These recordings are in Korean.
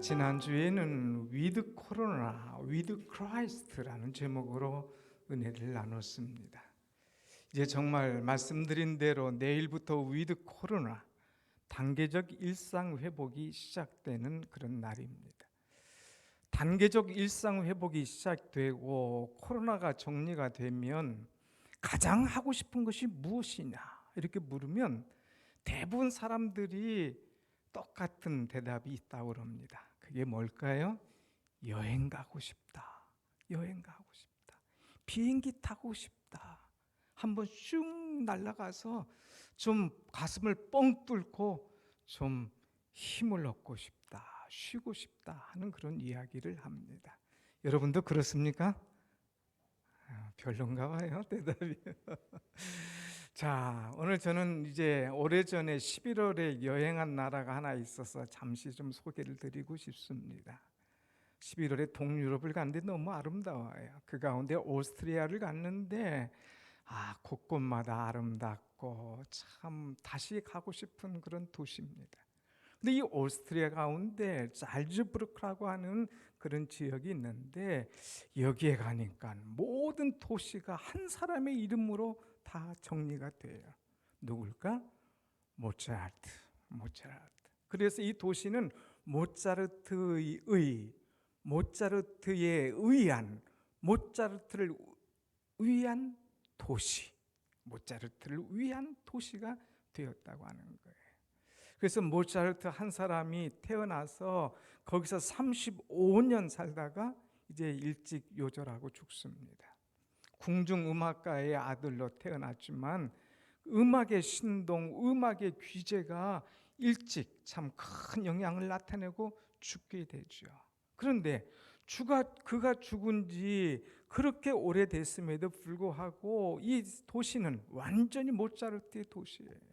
지난주에는 With Corona, With Christ라는 제목으로 은혜를 나눴습니다. 이제 정말 말씀드린 대로 내일부터 With Corona, 단계적 일상 회복이 시작되는 그런 날입니다. 단계적 일상 회복이 시작되고 코로나가 정리가 되면 가장 하고 싶은 것이 무엇이냐 이렇게 물으면 대부분 사람들이 똑같은 대답이 있다고 합니다. 그게 뭘까요? 여행 가고 싶다. 여행 가고 싶다. 비행기 타고 싶다. 한번 슝 날아가서 좀 가슴을 뻥 뚫고 좀 힘을 얻고 싶다. 쉬고 싶다 하는 그런 이야기를 합니다. 여러분도 그렇습니까? 별론가 봐요, 대답이. 자, 오늘 저는 이제 오래전에 11월에 여행한 나라가 하나 있어서 잠시 좀 소개를 드리고 싶습니다. 11월에 동유럽을 갔는데 너무 아름다워요. 그 가운데 오스트리아를 갔는데 곳곳마다 아름답고 참 다시 가고 싶은 그런 도시입니다. 근데 이 오스트리아 가운데 잘츠부르크라고 하는 그런 지역이 있는데 여기에 가니까 모든 도시가 한 사람의 이름으로 다 정리가 돼요. 누굴까? 모차르트. 그래서 이 도시는 모차르트에 의한, 모차르트를 위한 도시, 모차르트를 위한 도시가 되었다고 하는 거예요. 그래서 모차르트 한 사람이 태어나서 거기서 35년 살다가 이제 일찍 요절하고 죽습니다. 궁중음악가의 아들로 태어났지만 음악의 신동, 음악의 귀재가 일찍 참 큰 영향을 나타내고 죽게 되죠. 그런데 그가 죽은 지 그렇게 오래됐음에도 불구하고 이 도시는 완전히 모차르트의 도시예요.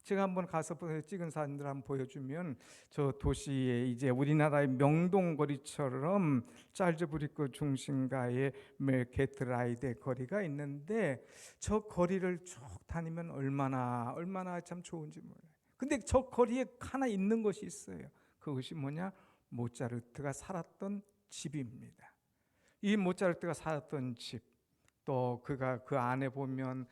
제가 한번 가서 찍은 사진들 한번 보여주면 저 도시에 이제 우리나라의 명동거리처럼 잘츠부르크 중심가에 메르케트라이데 거리가 있는데 저 거리를 쭉 다니면 얼마나 참 좋은지 몰라요. 근데 저 거리에 하나 있는 것이 있어요. 그것이 뭐냐? 모차르트가 살았던 집입니다. 이 모차르트가 살았던 집, 또 그가 그 안에 보면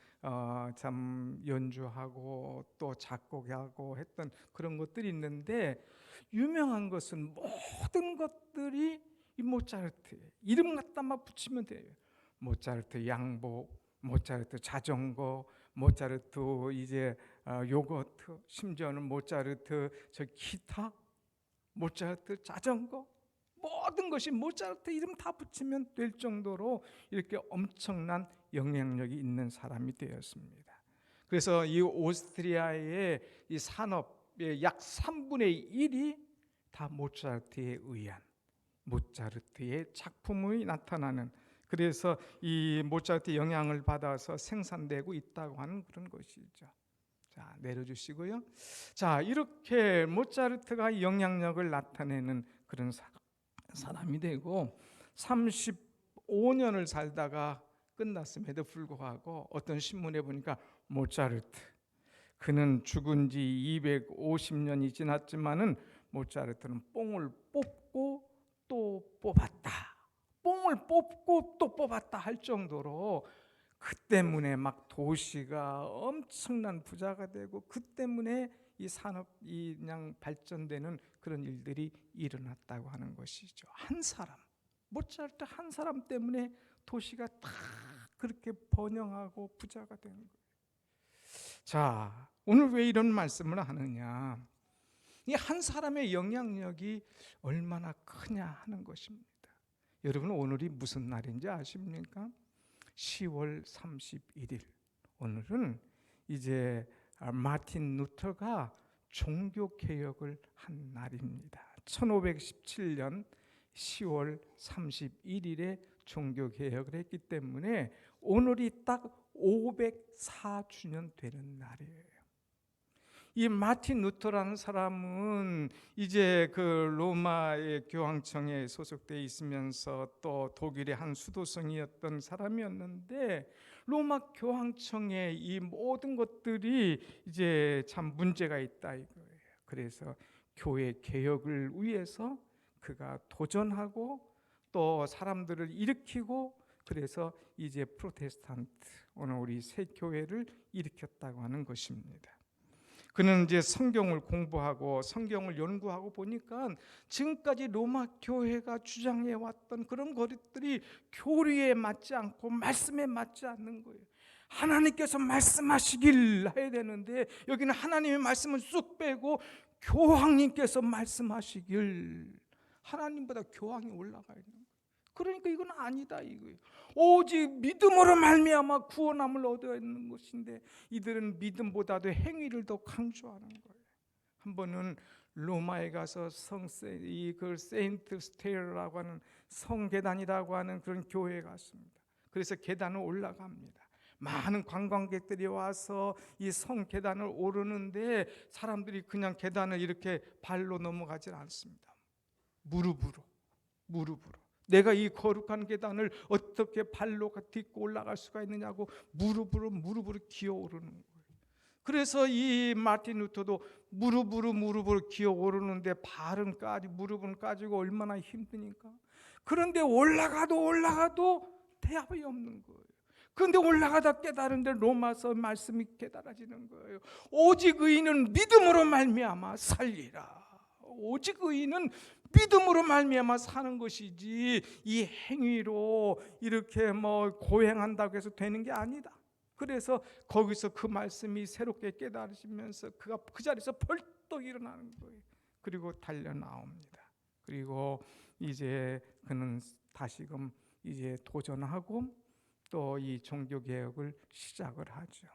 참 연주하고 또 작곡하고 했던 그런 것들이 있는데 유명한 것은 모든 것들이 이 모차르트에 이름 갖다만 붙이면 돼요. 모차르트 양복, 모차르트 자전거, 모차르트 이제 요거트, 심지어는 모차르트 저 기타, 모차르트 자전거, 모든 것이 모차르트 이름 다 붙이면 될 정도로 이렇게 엄청난 영향력이 있는 사람이 되었습니다. 그래서 이 오스트리아의 이 산업의 약 3분의 1이 다 모차르트에 의한 모차르트의 작품이 나타나는, 그래서 이 모차르트의 영향을 받아서 생산되고 있다고 하는 그런 것이죠. 자, 내려주시고요. 자, 이렇게 모차르트가 영향력을 나타내는 그런 사람이 되고 35년을 살다가 끝났음에도 불구하고 어떤 신문에 보니까 모차르트, 그는 죽은 지 250년이 지났지만은 모차르트는 뽕을 뽑고 또 뽑았다. 뽕을 뽑고 또 뽑았다 할 정도로 그 때문에 막 도시가 엄청난 부자가 되고 그 때문에 이 산업이 그냥 발전되는 그런 일들이 일어났다고 하는 것이죠. 한 사람, 모차르트 한 사람 때문에 도시가 다 그렇게 번영하고 부자가 된 거예요. 자, 오늘 왜 이런 말씀을 하느냐? 이 한 사람의 영향력이 얼마나 크냐 하는 것입니다. 여러분, 오늘이 무슨 날인지 아십니까? 10월 31일. 오늘은 이제 마틴 루터가 종교개혁을 한 날입니다. 1517년 10월 31일에 종교개혁을 했기 때문에 오늘이 딱 504주년 되는 날이에요. 이 마틴 루터라는 사람은 이제 그 로마의 교황청에 소속되어 있으면서 또 독일의 한 수도성이었던 사람이었는데 로마 교황청의 이 모든 것들이 이제 참 문제가 있다 이거예요. 그래서 교회 개혁을 위해서 그가 도전하고 또 사람들을 일으키고 그래서 이제 프로테스탄트 오늘 우리 새 교회를 일으켰다고 하는 것입니다. 그는 이제 성경을 공부하고 성경을 연구하고 보니까 지금까지 로마 교회가 주장해 왔던 그런 것들이 교리에 맞지 않고 말씀에 맞지 않는 거예요. 하나님께서 말씀하시길 해야 되는데 여기는 하나님의 말씀을 쑥 빼고 교황님께서 말씀하시길, 하나님보다 교황이 올라가 있는 거예요. 그러니까 이건 아니다 이거예요. 오직 믿음으로 말미암아 구원함을 얻어야 하는 것인데 이들은 믿음보다도 행위를 더 강조하는 거예요. 한 번은 로마에 가서 그 세인트 스테어라고 하는 성계단이라고 하는 그런 교회에 갔습니다. 그래서 계단을 올라갑니다. 많은 관광객들이 와서 이 성계단을 오르는데 사람들이 그냥 계단을 이렇게 발로 넘어가질 않습니다. 무릎으로. 내가 이 거룩한 계단을 어떻게 발로 딛고 올라갈 수가 있느냐고 무릎으로 기어오르는 거예요. 그래서 이 마틴 루터도 무릎으로 기어오르는데 무릎은 까지고 얼마나 힘드니까. 그런데 올라가도 대답이 없는 거예요. 그런데 올라가다 깨달은데 로마서 말씀이 깨달아지는 거예요. 오직 의인은 믿음으로 말미암아 살리라. 오직 의인은 믿음으로 말미암아 사는 것이지 이 행위로 이렇게 고행한다고 해서 되는 게 아니다. 그래서 거기서 그 말씀이 새롭게 깨달으시면서 그가 그 자리에서 벌떡 일어나는 거예요. 그리고 달려 나옵니다. 그리고 이제 그는 다시금 이제 도전하고 또 이 종교 개혁을 시작을 하죠.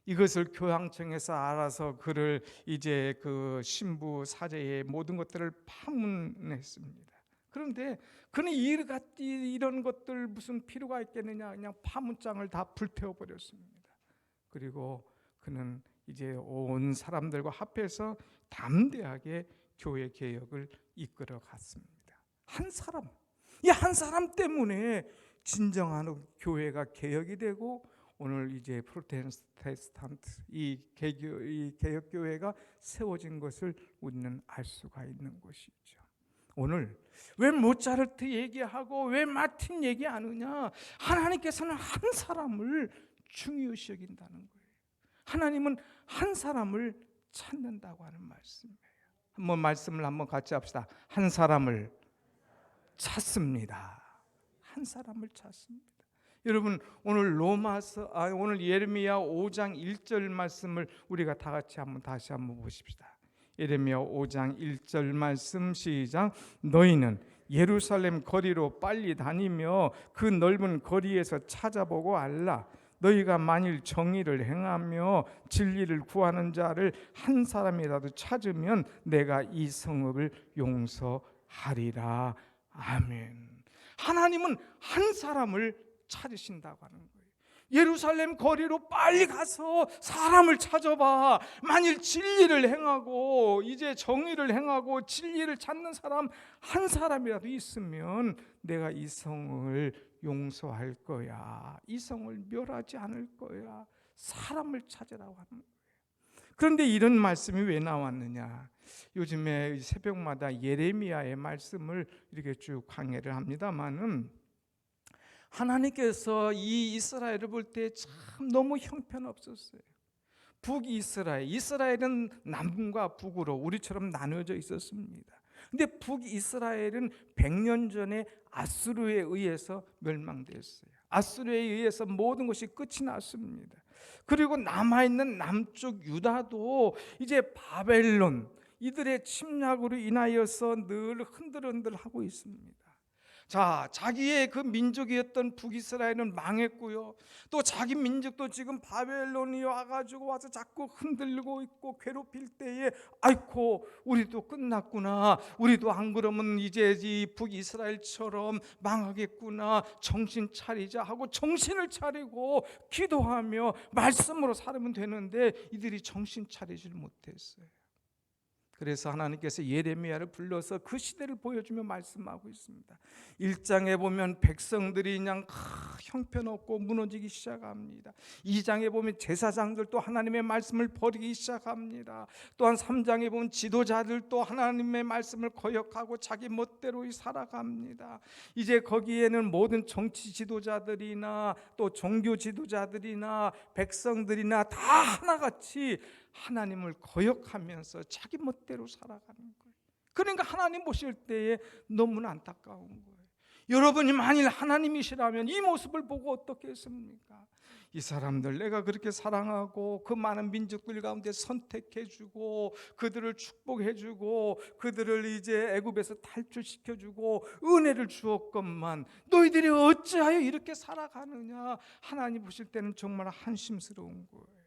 이것을 교황청에서 알아서 그를 이제 그 신부 사제의 모든 것들을 파문했습니다. 그런데 그는 이런 것들 무슨 필요가 있겠느냐, 그냥 파문장을 다 불태워 버렸습니다. 그리고 그는 이제 온 사람들과 합해서 담대하게 교회 개혁을 이끌어 갔습니다. 한 사람 때문에 진정한 교회가 개혁이 되고 오늘 이제 프로테스탄트 이 개혁 교회가 세워진 것을 우리는 알 수가 있는 것이죠. 오늘 왜 모차르트 얘기하고 왜 마틴 얘기 안 하느냐? 하나님께서는 한 사람을 중요시 여긴다는 거예요. 하나님은 한 사람을 찾는다고 하는 말씀이에요. 말씀을 한번 같이 합시다. 한 사람을 찾습니다. 한 사람을 찾습니다. 여러분 오늘 예레미야 5장 1절 말씀을 우리가 다 같이 다시 한번 보십시다. 예레미야 5장 1절 말씀 시작. 너희는 예루살렘 거리로 빨리 다니며 그 넓은 거리에서 찾아보고 알라. 너희가 만일 정의를 행하며 진리를 구하는 자를 한 사람이라도 찾으면 내가 이 성읍을 용서하리라. 아멘. 하나님은 한 사람을 찾으신다고 하는 거예요. 예루살렘 거리로 빨리 가서 사람을 찾아봐. 만일 진리를 행하고 이제 정의를 행하고 진리를 찾는 사람 한 사람이라도 있으면 내가 이 성을 용서할 거야. 이 성을 멸하지 않을 거야. 사람을 찾으라고 하는 거예요. 그런데 이런 말씀이 왜 나왔느냐? 요즘에 새벽마다 예레미야의 말씀을 이렇게 쭉 강해를 합니다만은 하나님께서 이 이스라엘을 볼 때 참 너무 형편없었어요. 이스라엘은 남과 북으로 우리처럼 나누어져 있었습니다. 근데 북이스라엘은 100년 전에 아수르에 의해서 멸망됐어요. 아수르에 의해서 모든 것이 끝이 났습니다. 그리고 남아있는 남쪽 유다도 이제 바벨론 이들의 침략으로 인하여서 늘 흔들흔들하고 있습니다. 자, 자기의 그 민족이었던 북이스라엘은 망했고요. 또 자기 민족도 지금 바벨론이 와서 자꾸 흔들고 있고 괴롭힐 때에 아이고 우리도 끝났구나. 우리도 안 그러면 이제 이 북이스라엘처럼 망하겠구나. 정신 차리자 하고 정신을 차리고 기도하며 말씀으로 살면 되는데 이들이 정신 차리질 못했어요. 그래서 하나님께서 예레미야를 불러서 그 시대를 보여주며 말씀하고 있습니다. 1장에 보면 백성들이 그냥 형편없고 무너지기 시작합니다. 2장에 보면 제사장들도 하나님의 말씀을 버리기 시작합니다. 또한 3장에 보면 지도자들도 하나님의 말씀을 거역하고 자기 멋대로 살아갑니다. 이제 거기에는 모든 정치 지도자들이나 또 종교 지도자들이나 백성들이나 다 하나같이 하나님을 거역하면서 자기 멋대로 살아가는 거예요. 그러니까 하나님 보실 때에 너무나 안타까운 거예요. 여러분이 만일 하나님이시라면 이 모습을 보고 어떻게 했습니까? 이 사람들 내가 그렇게 사랑하고 그 많은 민족들 가운데 선택해주고 그들을 축복해주고 그들을 이제 애굽에서 탈출시켜주고 은혜를 주었건만 너희들이 어찌하여 이렇게 살아가느냐. 하나님 보실 때는 정말 한심스러운 거예요.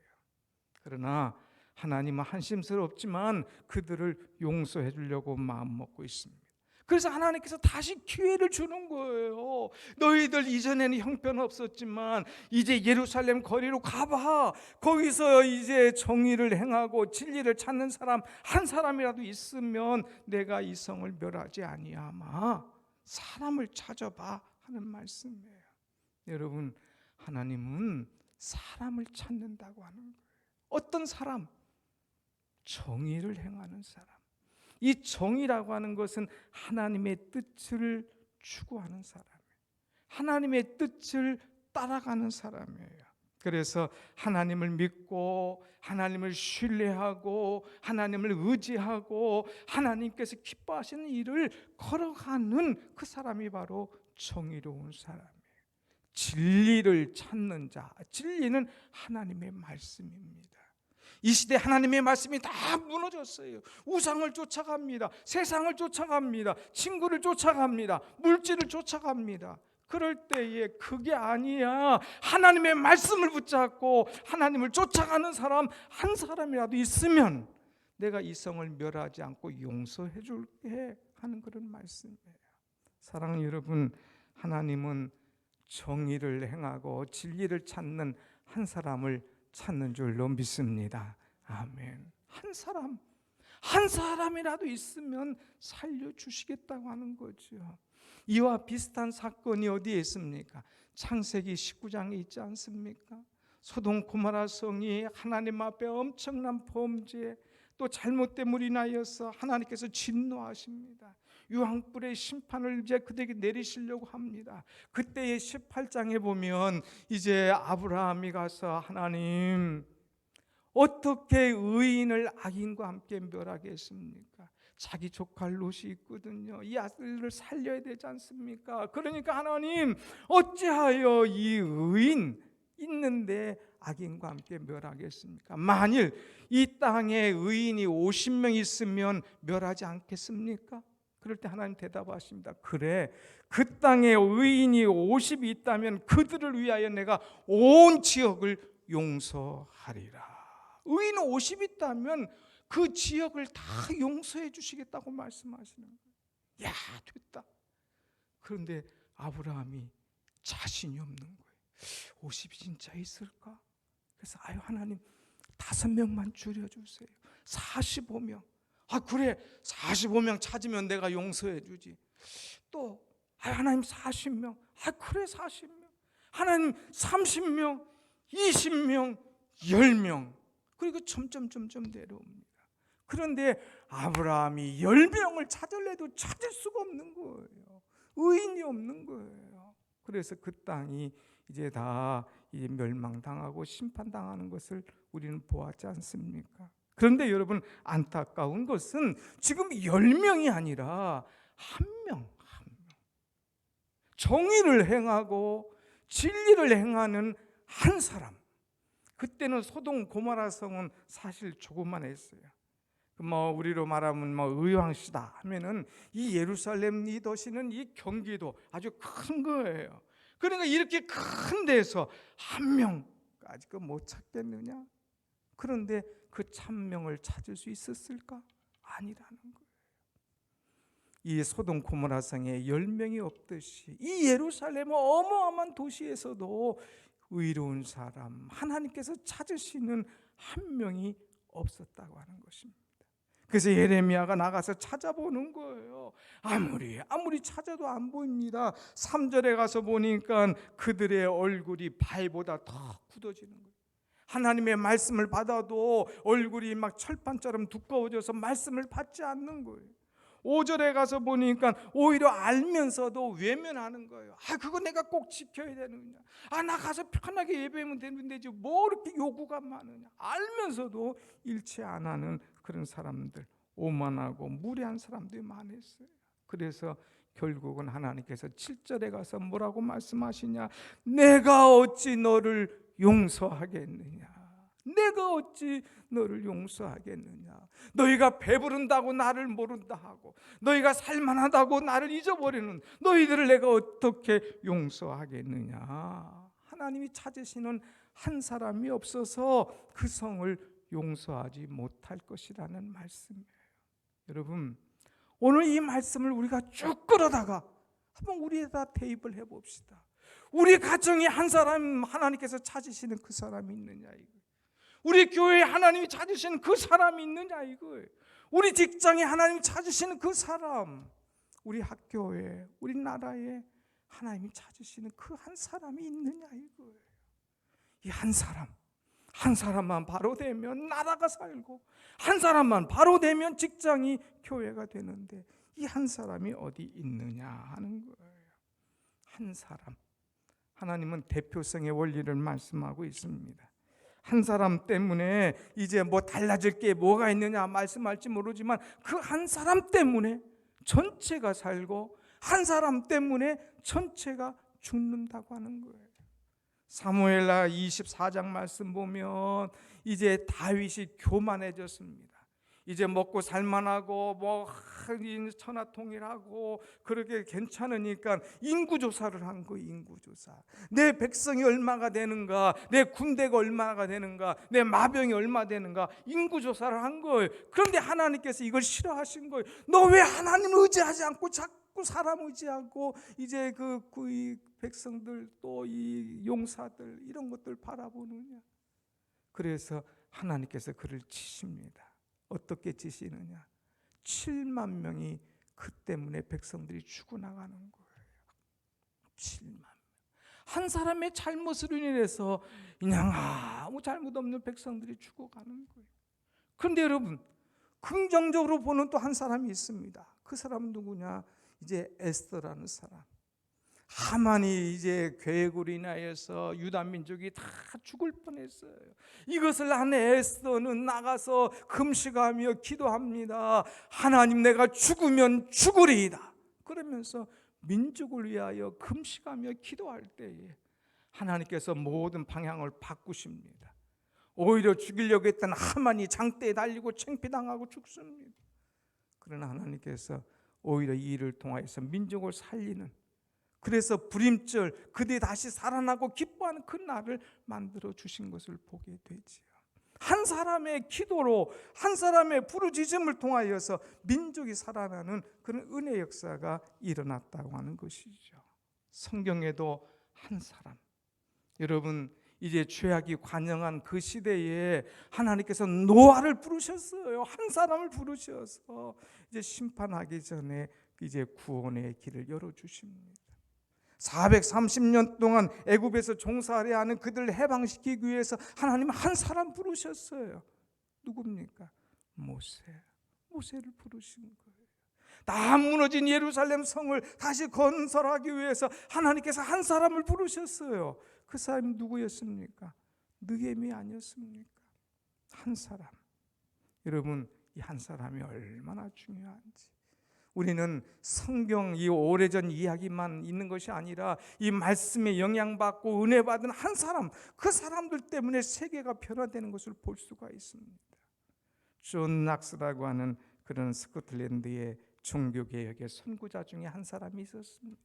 그러나 하나님은 한심스럽지만 그들을 용서해 주려고 마음 먹고 있습니다. 그래서 하나님께서 다시 기회를 주는 거예요. 너희들 이전에는 형편없었지만 이제 예루살렘 거리로 가봐. 거기서 이제 정의를 행하고 진리를 찾는 사람 한 사람이라도 있으면 내가 이 성을 멸하지 아니하마. 사람을 찾아봐 하는 말씀이에요. 여러분, 하나님은 사람을 찾는다고 하는 거예요. 어떤 사람? 정의를 행하는 사람. 이 정의라고 하는 것은 하나님의 뜻을 추구하는 사람이에요. 하나님의 뜻을 따라가는 사람이에요. 그래서 하나님을 믿고 하나님을 신뢰하고 하나님을 의지하고 하나님께서 기뻐하시는 일을 걸어가는 그 사람이 바로 정의로운 사람이에요. 진리를 찾는 자, 진리는 하나님의 말씀입니다. 이 시대 하나님의 말씀이 다 무너졌어요. 우상을 쫓아갑니다. 세상을 쫓아갑니다. 친구를 쫓아갑니다. 물질을 쫓아갑니다. 그럴 때에 그게 아니야. 하나님의 말씀을 붙잡고 하나님을 쫓아가는 사람 한 사람이라도 있으면 내가 이 성을 멸하지 않고 용서해 줄게 하는 그런 말씀이에요. 사랑하는 여러분, 하나님은 정의를 행하고 진리를 찾는 한 사람을 찾는 줄로 믿습니다. 아멘. 한 사람이라도 있으면 살려주시겠다고 하는 거죠. 이와 비슷한 사건이 어디에 있습니까? 창세기 19장에 있지 않습니까? 소돔 고모라 성이 하나님 앞에 엄청난 범죄 또 잘못됨으로 인하여서 하나님께서 진노하십니다. 유황불의 심판을 이제 그들에게 내리시려고 합니다. 그때의 18장에 보면 이제 아브라함이 가서 하나님 어떻게 의인을 악인과 함께 멸하겠습니까? 자기 조카 롯이 있거든요. 이 아들을 살려야 되지 않습니까? 그러니까 하나님 어찌하여 이 의인 있는데 악인과 함께 멸하겠습니까? 만일 이 땅에 의인이 50명 있으면 멸하지 않겠습니까? 그럴 때 하나님 대답하십니다. 그래, 그 땅에 의인이 50이 있다면 그들을 위하여 내가 온 지역을 용서하리라. 의인 50이 있다면 그 지역을 다 용서해 주시겠다고 말씀하시는 거예요. 야, 됐다. 그런데 아브라함이 자신이 없는 거예요. 50이 진짜 있을까? 그래서 아유 하나님 5명만 줄여주세요. 45명. 아 그래 45명 찾으면 내가 용서해 주지. 또 하나님 40명. 아 그래 40명. 하나님 30명, 20명, 10명. 그리고 점점 내려옵니다. 그런데 아브라함이 10명을 찾을래도 찾을 수가 없는 거예요. 의인이 없는 거예요. 그래서 그 땅이 이제 다 이제 멸망당하고 심판당하는 것을 우리는 보았지 않습니까? 그런데 여러분 안타까운 것은 지금 10명이 아니라 한 명. 정의를 행하고 진리를 행하는 한 사람. 그때는 소돔 고모라 성은 사실 조그만했어요. 우리로 말하면 의왕시다 하면은 이 예루살렘 이 도시는 이 경기도 아주 큰 거예요. 그러니까 이렇게 큰 데서 한 명까지 못 찾겠느냐? 그런데 그 천명을 찾을 수 있었을까? 아니라는 거예요. 이 소돔 고모라 성에 10명이 없듯이 이 예루살렘 어마어마한 도시에서도 의로운 사람, 하나님께서 찾으시는 한 명이 없었다고 하는 것입니다. 그래서 예레미야가 나가서 찾아보는 거예요. 아무리 찾아도 안 보입니다. 3절에 가서 보니까 그들의 얼굴이 바위보다 더 굳어지는 거예요. 하나님의 말씀을 받아도 얼굴이 막 철판처럼 두꺼워져서 말씀을 받지 않는 거예요. 5절에 가서 보니까 오히려 알면서도 외면하는 거예요. 그거 내가 꼭 지켜야 되느냐, 나 가서 편하게 예배하면 되는데 뭐 이렇게 요구가 많으냐, 알면서도 일치 안 하는 그런 사람들, 오만하고 무례한 사람들이 많았어요. 그래서 결국은 하나님께서 7절에 가서 뭐라고 말씀하시냐, 내가 어찌 너를 용서하겠느냐, 내가 어찌 너를 용서하겠느냐. 너희가 배부른다고 나를 모른다 하고, 너희가 살만하다고 나를 잊어버리는 너희들을 내가 어떻게 용서하겠느냐. 하나님이 찾으시는 한 사람이 없어서 그 성을 용서하지 못할 것이라는 말씀이에요. 여러분, 오늘 이 말씀을 우리가 쭉 끌어다가 한번 우리에다 대입을 해봅시다. 우리 가정에 한 사람 하나님께서 찾으시는 그 사람이 있느냐 이거. 우리 교회에 하나님이 찾으시는 그 사람이 있느냐 이거예요. 우리 직장에 하나님이 찾으시는 그 사람, 우리 학교에, 우리 나라에 하나님이 찾으시는 그 한 사람이 있느냐 이거예요. 이 한 사람만 바로 되면 나라가 살고, 한 사람만 바로 되면 직장이 교회가 되는데 이 한 사람이 어디 있느냐 하는 거예요. 한 사람. 하나님은 대표성의 원리를 말씀하고 있습니다. 한 사람 때문에 이제 뭐 달라질 게 뭐가 있느냐 말씀할지 모르지만 그 한 사람 때문에 전체가 살고 한 사람 때문에 전체가 죽는다고 하는 거예요. 사무엘하 24장 말씀 보면 이제 다윗이 교만해졌습니다. 이제 먹고 살만하고 뭐 천하통일하고 그렇게 괜찮으니까 인구조사를 한 거예요. 인구조사. 내 백성이 얼마가 되는가, 내 군대가 얼마가 되는가, 내 마병이 얼마 되는가 인구조사를 한 거예요. 그런데 하나님께서 이걸 싫어하신 거예요. 너 왜 하나님을 의지하지 않고 자꾸 사람 의지하고 이제 이 백성들 또 이 용사들 이런 것들 바라보느냐. 그래서 하나님께서 그를 치십니다. 어떻게 치시느냐, 7만 명이 그 때문에 백성들이 죽어나가는 거예요. 7만 명. 한 사람의 잘못으로 인해서 그냥 아무 잘못 없는 백성들이 죽어가는 거예요. 그런데 여러분, 긍정적으로 보는 또 한 사람이 있습니다. 그 사람은 누구냐, 이제 에스더라는 사람. 하만이 이제 계획으로 인하여서 유다 민족이 다 죽을 뻔했어요. 이것을 한 에스더는 나가서 금식하며 기도합니다. 하나님, 내가 죽으면 죽으리이다. 그러면서 민족을 위하여 금식하며 기도할 때에 하나님께서 모든 방향을 바꾸십니다. 오히려 죽이려고 했던 하만이 장대에 달리고 창피당하고 죽습니다. 그러나 하나님께서 오히려 이 일을 통하여서 민족을 살리는, 그래서 불임절 그들이 다시 살아나고 기뻐하는 그 날을 만들어 주신 것을 보게 되지요. 한 사람의 기도로, 한 사람의 부르짖음을 통하여서 민족이 살아나는 그런 은혜 역사가 일어났다고 하는 것이죠. 성경에도 한 사람, 여러분 이제 죄악이 관영한 그 시대에 하나님께서 노아를 부르셨어요. 한 사람을 부르셔서 이제 심판하기 전에 이제 구원의 길을 열어주십니다. 430년 동안 애굽에서 종살이 하는 그들을 해방시키기 위해서 하나님은 한 사람 부르셨어요. 누굽니까? 모세를 부르신 거예요. 다 무너진 예루살렘 성을 다시 건설하기 위해서 하나님께서 한 사람을 부르셨어요. 그 사람이 누구였습니까? 느헤미 아니었습니까? 한 사람. 여러분, 이 한 사람이 얼마나 중요한지. 우리는 성경 이 오래전 이야기만 있는 것이 아니라 이 말씀에 영향받고 은혜 받은 한 사람, 그 사람들 때문에 세계가 변화되는 것을 볼 수가 있습니다. 존 낙스라고 하는 그런 스코틀랜드의 종교개혁의 선구자 중에 한 사람이 있었습니다.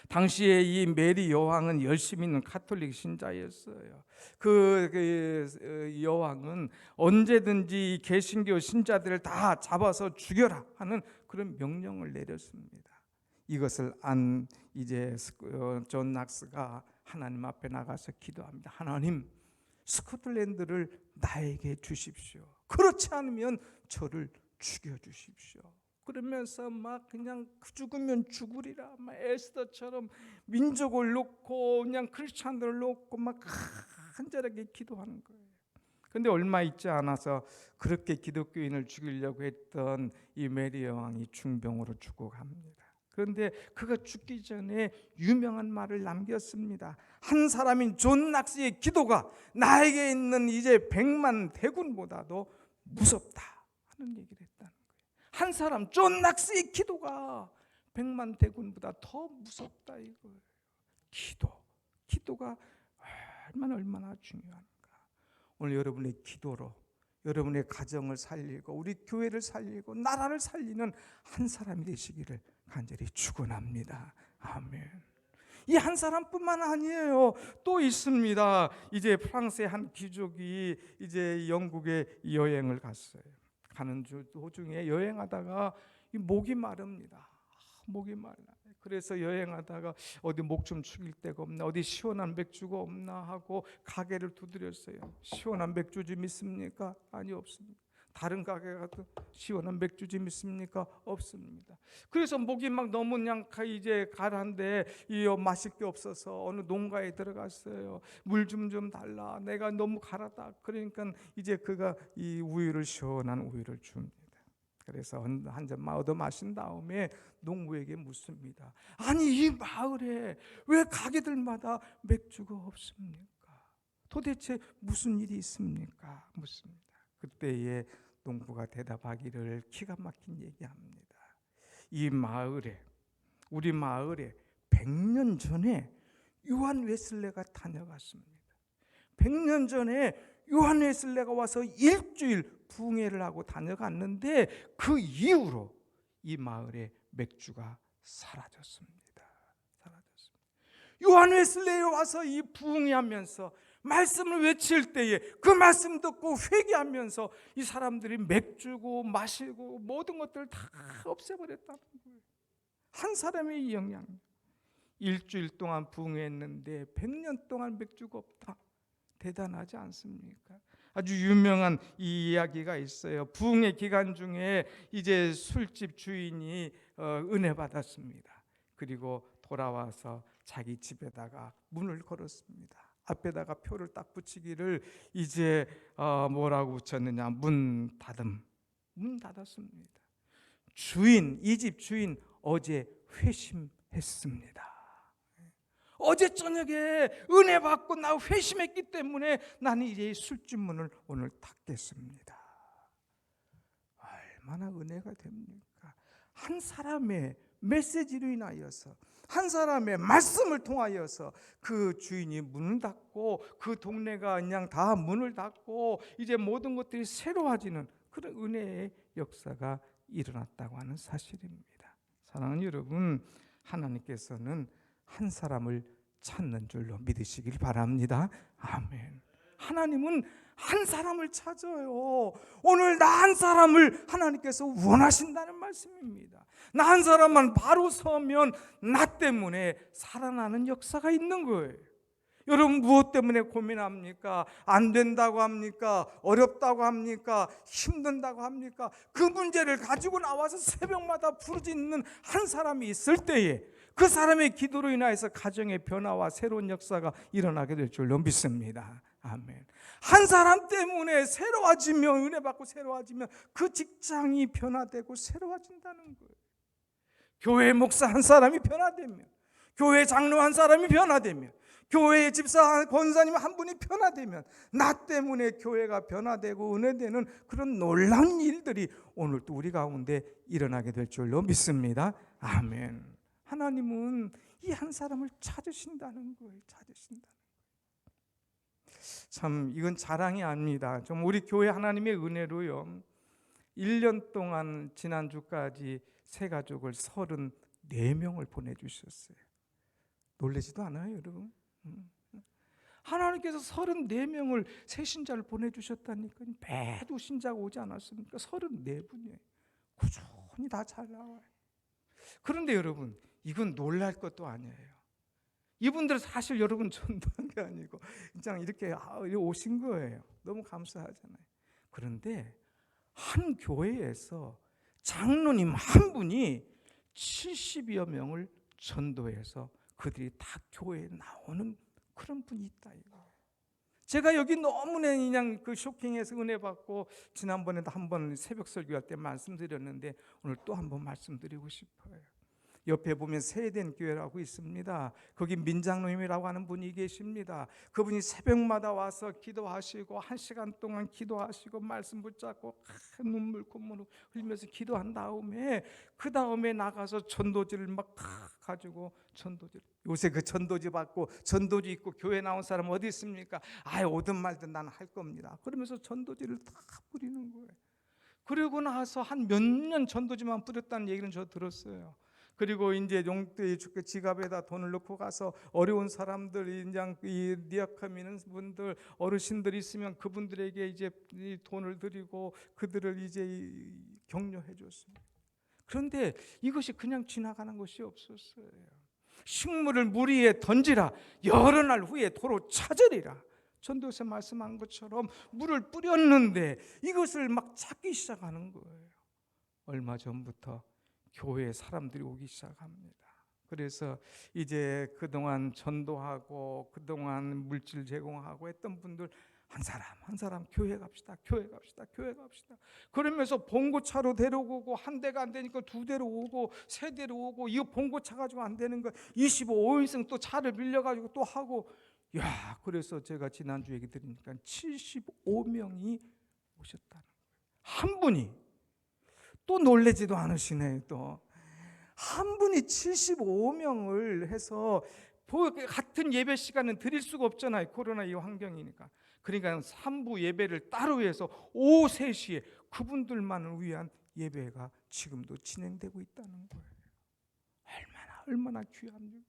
당시에 이 메리 여왕은 열심히 있는 가톨릭 신자였어요. 그 여왕은 언제든지 개신교 신자들을 다 잡아서 죽여라 하는 그런 명령을 내렸습니다. 이것을 안 이제 존 낙스가 하나님 앞에 나가서 기도합니다. 하나님, 스코틀랜드를 나에게 주십시오. 그렇지 않으면 저를 죽여주십시오. 그러면서 막 그냥 죽으면 죽으리라, 막 에스더처럼 민족을 놓고 그냥 크리스찬들을 놓고 막 간절하게 기도하는 거예요. 근데 얼마 있지 않아서 그렇게 기독교인을 죽이려고 했던 이 메리 여왕이 중병으로 죽어갑니다. 그런데 그가 죽기 전에 유명한 말을 남겼습니다. 한 사람인 존 낙스의 기도가 나에게 있는 이제 100만 대군보다도 무섭다 하는 얘기를 했다는 거예요. 한 사람 존 낙스의 기도가 100만 대군보다 더 무섭다 이거예요. 기도가 얼마나 중요한가. 오늘 여러분의 기도로 여러분의 가정을 살리고 우리 교회를 살리고 나라를 살리는 한 사람이 되시기를 간절히 축원합니다. 아멘. 이 한 사람뿐만 아니에요. 또 있습니다. 이제 프랑스의 한 귀족이 이제 영국에 여행을 갔어요. 가는 도중에 여행하다가 목이 마릅니다. 목이 말라. 그래서 여행하다가 어디 목 좀 축일 데가 없나, 어디 시원한 맥주가 없나 하고 가게를 두드렸어요. 시원한 맥주집 있습니까? 아니, 없습니다. 다른 가게 가도 시원한 맥주집 있습니까? 없습니다. 그래서 목이 막 너무 그냥 이제 가라앉는데 마실 게 없어서 어느 농가에 들어갔어요. 물 좀 달라. 내가 너무 가라다. 그러니까 이제 그가 이 우유를, 시원한 우유를 줍니다. 그래서 한 잔 얻어 마신 다음에 농부에게 묻습니다. 아니, 이 마을에 왜 가게들마다 맥주가 없습니까? 도대체 무슨 일이 있습니까? 묻습니다. 그때에 농부가 대답하기를 기가 막힌 얘기합니다. 이 마을에, 우리 마을에 100년 전에 요한 웨슬레가 다녀갔습니다. 100년 전에 요한 웨슬레가 와서 일주일 부흥회를 하고 다녀갔는데 그 이후로 이 마을에 맥주가 사라졌습니다. 요한 웨슬레에 와서 이 부흥회하면서 말씀을 외칠 때에 그 말씀 듣고 회개하면서 이 사람들이 맥주고 마시고 모든 것들을 다 없애버렸다는 거예요. 한 사람의 영향. 일주일 동안 부흥회했는데 100년 동안 맥주가 없다. 대단하지 않습니까? 아주 유명한 이 이야기가 있어요. 부흥회 기간 중에 이제 술집 주인이 은혜 받았습니다. 그리고 돌아와서 자기 집에다가 문을 걸었습니다. 앞에다가 표를 딱 붙이기를 이제 뭐라고 붙였느냐, 문 닫았습니다. 이 집 주인 어제 회심했습니다. 어제 저녁에 은혜 받고 나 회심했기 때문에 나는 이제 술집 문을 오늘 닫겠습니다. 얼마나 은혜가 됩니까? 한 사람의 메시지로 인하여서, 한 사람의 말씀을 통하여서 그 주인이 문을 닫고 그 동네가 그냥 다 문을 닫고 이제 모든 것들이 새로워지는 그런 은혜의 역사가 일어났다고 하는 사실입니다. 사랑하는 여러분, 하나님께서는 한 사람을 찾는 줄로 믿으시길 바랍니다. 아멘. 하나님은 한 사람을 찾아요. 오늘 나 한 사람을 하나님께서 원하신다는 말씀입니다. 나 한 사람만 바로 서면 나 때문에 살아나는 역사가 있는 거예요. 여러분, 무엇 때문에 고민합니까? 안 된다고 합니까? 어렵다고 합니까? 힘든다고 합니까? 그 문제를 가지고 나와서 새벽마다 부르짖는 한 사람이 있을 때에 그 사람의 기도로 인하여서 가정의 변화와 새로운 역사가 일어나게 될 줄로 믿습니다. 아멘. 한 사람 때문에 새로워지며 은혜 받고 새로워지면 그 직장이 변화되고 새로워진다는 거예요. 교회 목사 한 사람이 변화되면, 교회 장로 한 사람이 변화되면, 교회의 집사 권사님 한 분이 변화되면 나 때문에 교회가 변화되고 은혜되는 그런 놀라운 일들이 오늘도 우리 가운데 일어나게 될 줄로 믿습니다. 아멘. 하나님은 이 한 사람을 찾으신다는 거예요. 참 이건 자랑이 아닙니다. 좀 우리 교회 하나님의 은혜로요, 1년 동안 지난주까지 새 가족을 34명을 보내주셨어요. 놀라지도 않아요, 여러분? 하나님께서 34명을 새 신자를 보내주셨다니까. 매도 신자가 오지 않았습니까? 34분이에요. 꾸준히 다 잘 나와요. 그런데 여러분, 이건 놀랄 것도 아니에요. 이분들은 사실 여러분 전도한 게 아니고 그냥 이렇게 오신 거예요. 너무 감사하잖아요. 그런데 한 교회에서 장로님 한 분이 70여 명을 전도해서 그들이 다 교회에 나오는 그런 분이 있다 이거. 제가 여기 너무나 그냥 그 쇼킹해서 은혜 받고 지난번에도 한번 새벽 설교할 때 말씀드렸는데 오늘 또 한번 말씀드리고 싶어요. 옆에 보면 세eden 교회라고 있습니다. 거기 민장로님이라고 하는 분이 계십니다. 그분이 새벽마다 와서 기도하시고 1시간 동안 기도하시고 말씀 붙잡고 눈물 콧물 흘리면서 기도한 다음에 그 다음에 나가서 전도지를 막 가지고 전도지, 요새 그 전도지 받고 전도지 있고 교회 나온 사람 어디 있습니까? 오든 말든 나는 할 겁니다. 그러면서 전도지를 다 뿌리는 거예요. 그러고 나서 한 몇 년 전도지만 뿌렸다는 얘기는 저 들었어요. 그리고 이제 용돈에 지갑에다 돈을 넣고 가서 어려운 사람들, 이 니약함 있는 분들, 어르신들 있으면 그분들에게 이제 이 돈을 드리고 그들을 이제 격려해 줬습니다. 그런데 이것이 그냥 지나가는 것이 없었어요. 식물을 물 위에 던지라, 여러 날 후에 도로 찾으리라. 전도서 말씀한 것처럼 물을 뿌렸는데 이것을 막 찾기 시작하는 거예요. 얼마 전부터 교회에 사람들이 오기 시작합니다. 그래서 이제 그동안 전도하고 그동안 물질 제공하고 했던 분들 한 사람 교회 갑시다. 그러면서 봉고차로 데려오고 한 대가 안 되니까 2대로 오고 3대로 오고, 이거 봉고차 가지고 안 되는 거 25인승 또 차를 빌려가지고 또 하고, 그래서 제가 지난주 얘기 드리니까 75명이 오셨다는 거예요. 한 분이 또 놀래지도 않으시네. 또 한 분이 75명을 해서 같은 예배 시간은 드릴 수가 없잖아요. 코로나 이 환경이니까. 그러니까 3부 예배를 따로 해서 오후 3시에 그분들만을 위한 예배가 지금도 진행되고 있다는 거예요. 얼마나 귀합니까?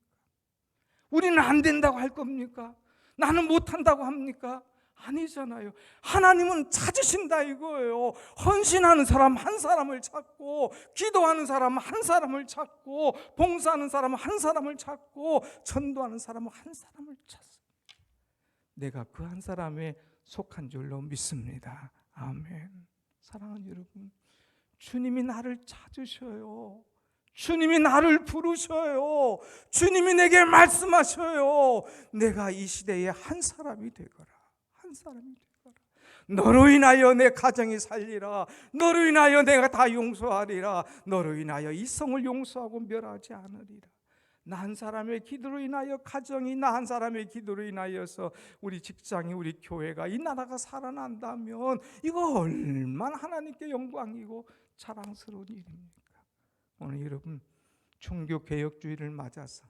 우리는 안 된다고 할 겁니까? 나는 못한다고 합니까? 아니잖아요. 하나님은 찾으신다 이거예요. 헌신하는 사람 한 사람을 찾고, 기도하는 사람 한 사람을 찾고, 봉사하는 사람 한 사람을 찾고, 전도하는 사람 한 사람을 찾습니다. 내가 그 한 사람에 속한 줄로 믿습니다. 아멘. 사랑하는 여러분, 주님이 나를 찾으셔요. 주님이 나를 부르셔요. 주님이 내게 말씀하셔요. 내가 이 시대에 한 사람이 되거라. 너로 인하여 내 가정이 살리라. 너로 인하여 내가 다 용서하리라. 너로 인하여 이 성을 용서하고 멸하지 않으리라. 나 한 사람의 기도로 인하여 가정이, 나 한 사람의 기도로 인하여서 우리 직장이, 우리 교회가, 이 나라가 살아난다면 이거 얼마나 하나님께 영광이고 자랑스러운 일입니까? 오늘 여러분, 종교개혁주의를 맞아서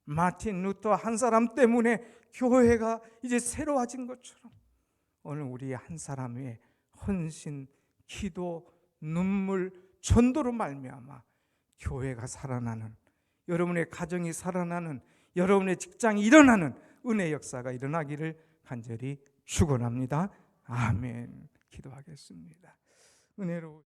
마틴 루터 한 사람 때문에 교회가 이제 새로워진 것처럼 오늘 우리 한 사람의 헌신, 기도, 눈물, 전도로 말미암아 교회가 살아나는, 여러분의 가정이 살아나는, 여러분의 직장이 일어나는 은혜 역사가 일어나기를 간절히 축원합니다. 아멘. 기도하겠습니다. 은혜로